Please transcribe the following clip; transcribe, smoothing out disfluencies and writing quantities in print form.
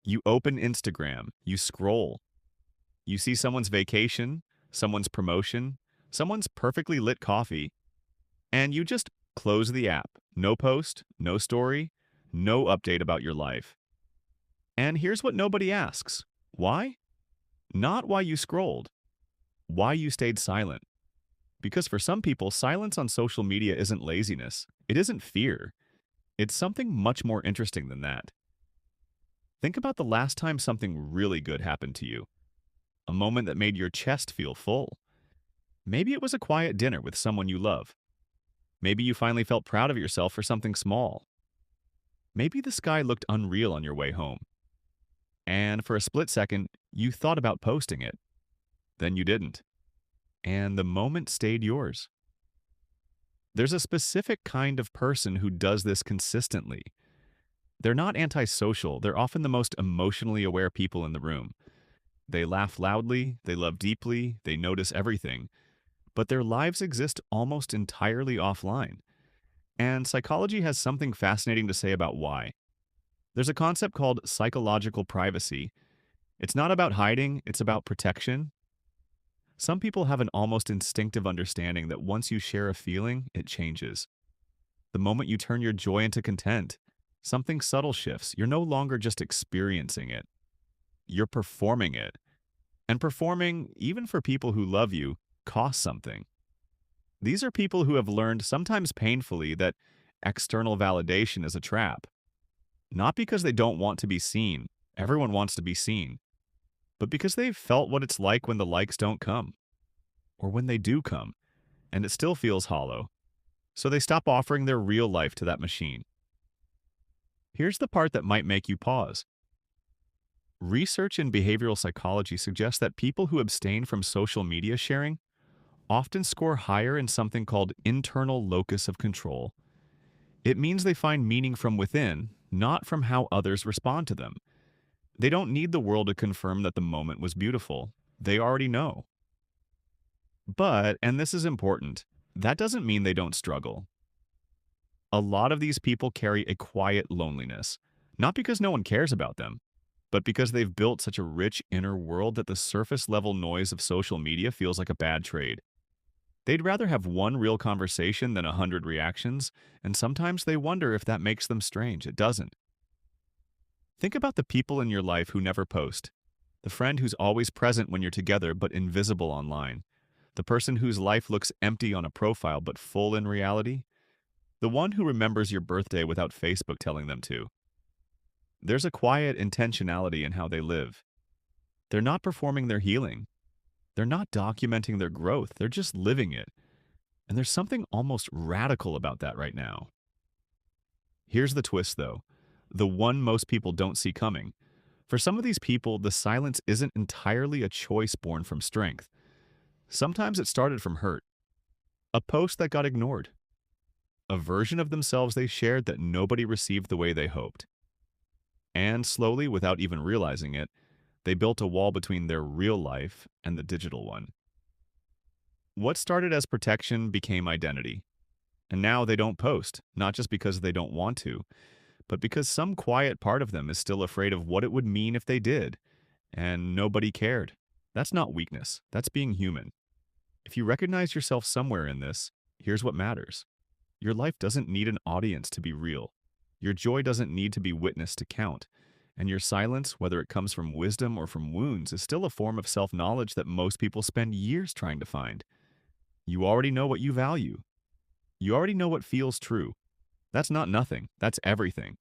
You open Instagram, you scroll, you see someone's vacation, someone's promotion, someone's perfectly lit coffee, and you just close the app. No post, no story, no update about your life. And here's what nobody asks. Why? Not why you scrolled, why you stayed silent. Because for some people, silence on social media isn't laziness. It isn't fear. It's something much more interesting than that. Think about the last time something really good happened to you. A moment that made your chest feel full. Maybe it was a quiet dinner with someone you love. Maybe you finally felt proud of yourself for something small. Maybe the sky looked unreal on your way home. And for a split second, you thought about posting it. Then you didn't. And the moment stayed yours. There's a specific kind of person who does this consistently. They're not antisocial, they're often the most emotionally aware people in the room. They laugh loudly, they love deeply, they notice everything, but their lives exist almost entirely offline. And psychology has something fascinating to say about why. There's a concept called psychological privacy. It's not about hiding, it's about protection. Some people have an almost instinctive understanding that once you share a feeling, it changes. The moment you turn your joy into content, something subtle shifts. You're no longer just experiencing it, you're performing it. And performing, even for people who love you, costs something. These are people who have learned, sometimes painfully, that external validation is a trap. Not because they don't want to be seen, everyone wants to be seen, but because they've felt what it's like when the likes don't come, or when they do come, and it still feels hollow. So they stop offering their real life to that machine. Here's the part that might make you pause. Research in behavioral psychology suggests that people who abstain from social media sharing often score higher in something called internal locus of control. It means they find meaning from within, not from how others respond to them. They don't need the world to confirm that the moment was beautiful. They already know. But, and this is important, that doesn't mean they don't struggle. A lot of these people carry a quiet loneliness, not because no one cares about them, but because they've built such a rich inner world that the surface level noise of social media feels like a bad trade. They'd rather have one real conversation than 100 reactions, and sometimes they wonder if that makes them strange. It doesn't. Think about the people in your life who never post. The friend who's always present when you're together but invisible online. The person whose life looks empty on a profile but full in reality. The one who remembers your birthday without Facebook telling them to. There's a quiet intentionality in how they live. They're not performing their healing. They're not documenting their growth. They're just living it. And there's something almost radical about that right now. Here's the twist, though. The one most people don't see coming. For some of these people, the silence isn't entirely a choice born from strength. Sometimes it started from hurt. A post that got ignored. A version of themselves they shared that nobody received the way they hoped. And slowly, without even realizing it, they built a wall between their real life and the digital one. What started as protection became identity. And now they don't post, not just because they don't want to, but because some quiet part of them is still afraid of what it would mean if they did, and nobody cared. That's not weakness, that's being human. If you recognize yourself somewhere in this, here's what matters. Your life doesn't need an audience to be real. Your joy doesn't need to be witnessed to count. And your silence, whether it comes from wisdom or from wounds, is still a form of self-knowledge that most people spend years trying to find. You already know what you value. You already know what feels true. That's not nothing. That's everything.